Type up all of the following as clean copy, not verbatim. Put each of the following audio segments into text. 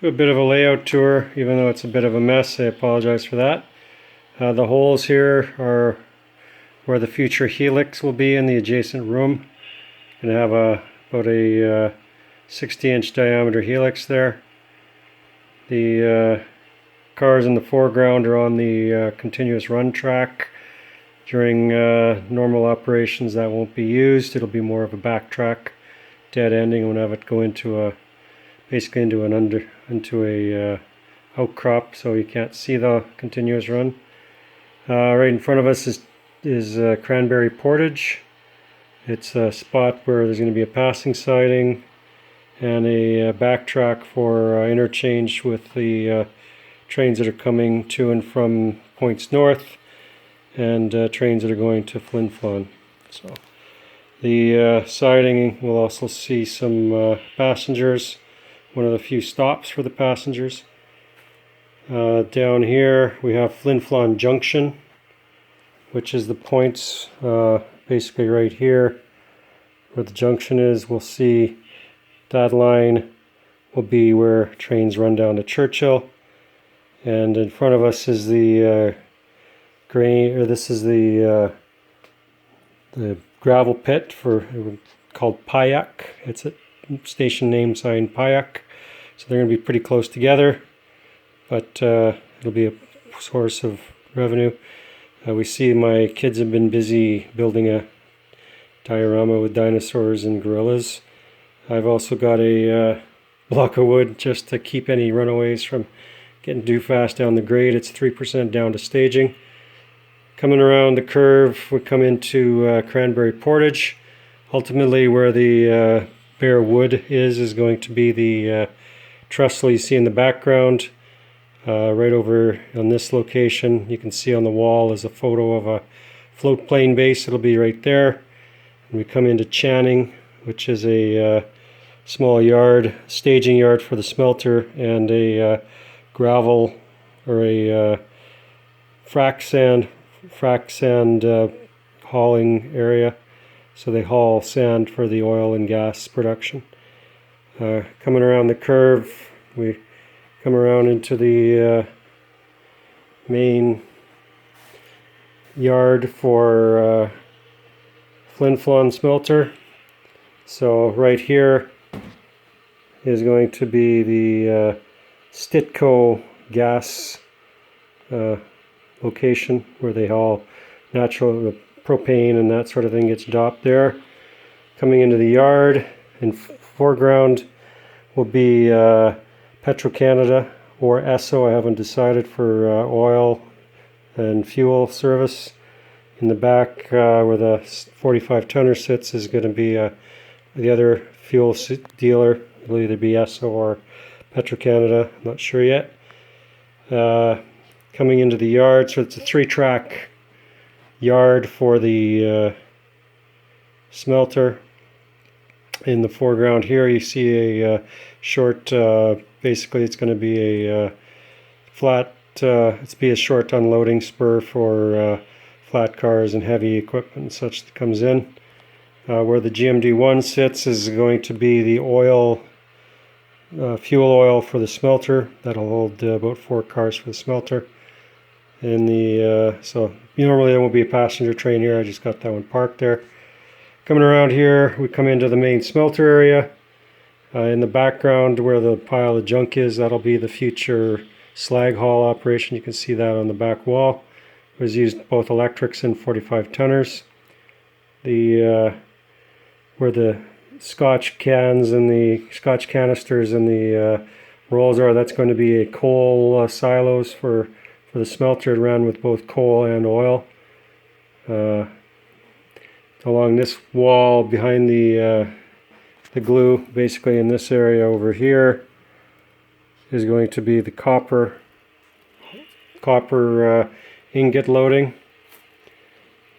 Do a bit of a layout tour, even though it's a bit of a mess. I apologize for that. The holes here are where the future helix will be in the adjacent room. And have about a 60-inch diameter helix there. The cars in the foreground are on the continuous run track. During normal operations that won't be used. It'll be more of a backtrack dead ending. We'll have it go into basically into a outcrop, so you can't see the continuous run. Right in front of us is Cranberry Portage. It's a spot where there's going to be a passing siding and a backtrack for interchange with the trains that are coming to and from points north and trains that are going to Flin, Flon. So the siding will also see some passengers, one of the few stops for the passengers. Down here we have Flin Flon Junction, which is the points basically right here where the junction is. We'll see that line will be where trains run down to Churchill, and in front of us is the this is the gravel pit called Payak. It's a station name sign Payak, so they're going to be pretty close together, but it'll be a source of revenue. We see my kids have been busy building a diorama with dinosaurs and gorillas. I've also got a block of wood just to keep any runaways from getting too fast down the grade. It's 3% down to staging. Coming around the curve, we come into Cranberry Portage. Ultimately, where the bare wood is going to be the trestle you see in the background. Right over on this location, you can see on the wall is a photo of a float plane base. It'll be right there. And we come into Channing, which is a small yard, staging yard for the smelter, and a gravel or a frac sand hauling area. So they haul sand for the oil and gas production. Coming around the curve, we come around into the main yard for Flin Flon smelter. So right here is going to be the Stitco gas location where they haul natural propane and that sort of thing gets docked there. Coming into the yard in foreground will be Petro-Canada or Esso. I haven't decided, for oil and fuel service. In the back where the 45 tonner sits is going to be the other fuel dealer. It'll either be Esso or Petro-Canada, I'm not sure yet. Coming into the yard, so it's a 3-track yard for the smelter. In the foreground here you see a short, basically it's going to be a flat, it's be a short unloading spur for flat cars and heavy equipment and such that comes in. Where the GMD1 sits is going to be the oil, fuel oil for the smelter. That'll hold about 4 cars for the smelter. In the so normally there won't be a passenger train here. I just got that one parked there. Coming around here, we come into the main smelter area. In the background where the pile of junk is, that'll be the future slag haul operation. You can see that on the back wall. It was used both electrics and 45 tonners. The where the Scotch cans and the Scotch canisters and the rolls are, that's going to be a coal silos for the smelter. It ran with both coal and oil. Along this wall behind the glue, basically in this area over here, is going to be the copper ingot loading.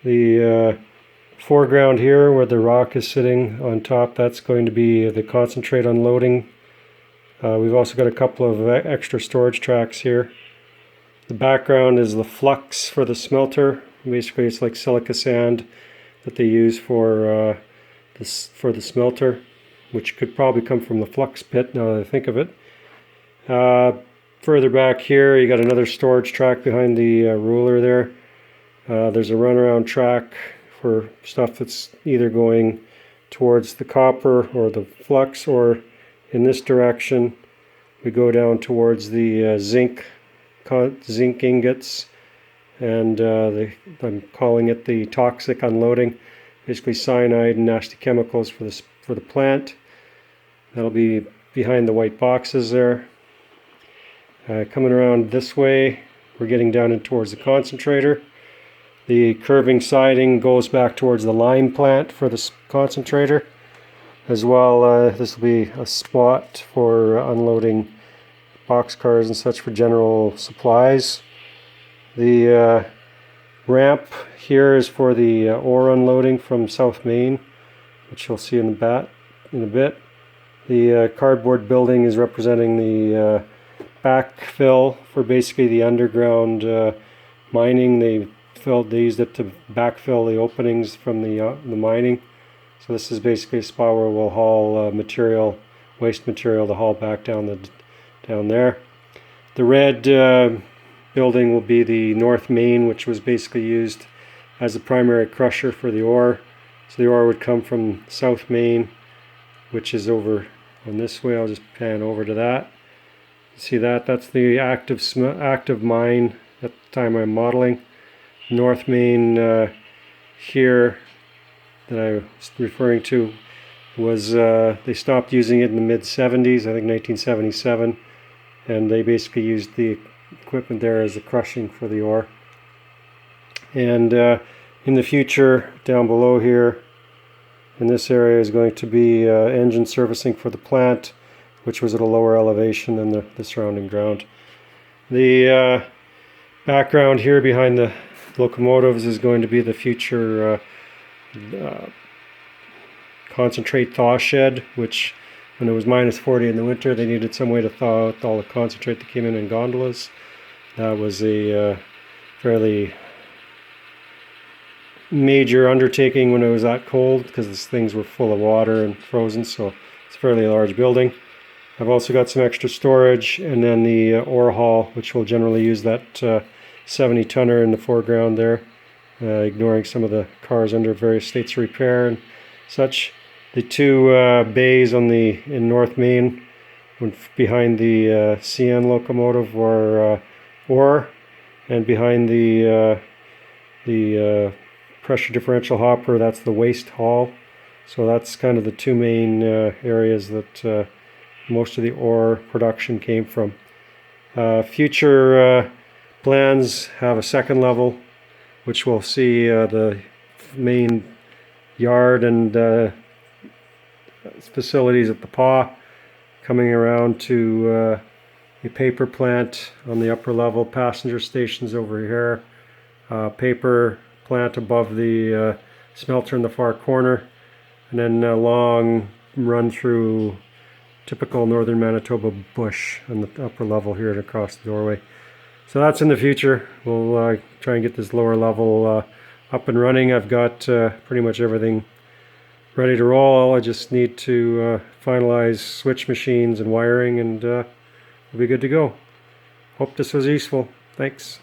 The foreground here where the rock is sitting on top, that's going to be the concentrate unloading. We've also got a couple of extra storage tracks here. The background is the flux for the smelter. Basically it's like silica sand that they use for the smelter, which could probably come from the flux pit now that I think of it. Further back here, you got another storage track behind the ruler there. There's a runaround track for stuff that's either going towards the copper or the flux, or in this direction we go down towards the zinc ingots, and I'm calling it the toxic unloading, basically cyanide and nasty chemicals for the plant. That'll be behind the white boxes there. Coming around this way, we're getting down in towards the concentrator. The curving siding goes back towards the lime plant for the concentrator. As well, this will be a spot for unloading boxcars and such for general supplies. The ramp here is for the ore unloading from South Main, which you'll see in a bit. The cardboard building is representing the backfill for basically the underground mining. They used it to backfill the openings from the mining. So this is basically a spot where we'll haul waste material to haul back down there. The red building will be the North Main, which was basically used as a primary crusher for the ore. So the ore would come from South Main, which is over on this way. I'll just pan over to that. See that's the active mine at the time I'm modeling. North Main here that I was referring to was they stopped using it in the mid-70s, I think 1977, and they basically used the equipment there as the crushing for the ore. And in the future, down below here in this area is going to be engine servicing for the plant, which was at a lower elevation than the surrounding ground. The background here behind the locomotives is going to be the future concentrate thaw shed, which when it was minus 40 in the winter, they needed some way to thaw out all the concentrate that came in gondolas. That was a fairly major undertaking when it was that cold, because these things were full of water and frozen, so it's a fairly large building. I've also got some extra storage, and then the ore hall, which will generally use that 70 tonner in the foreground there, ignoring some of the cars under various states of repair and such. The two bays in North Main, behind the CN locomotive, were ore, and behind the pressure differential hopper, that's the waste hall. So that's kind of the two main areas that most of the ore production came from. Future plans have a second level, which will see the main yard and facilities at the PAW, coming around to a paper plant on the upper level, passenger stations over here, paper plant above the smelter in the far corner, and then a long run through typical northern Manitoba bush on the upper level here and across the doorway. So that's in the future. We'll try and get this lower level up and running. I've got pretty much everything ready to roll. I just need to finalize switch machines and wiring, and we'll be good to go. Hope this was useful. Thanks.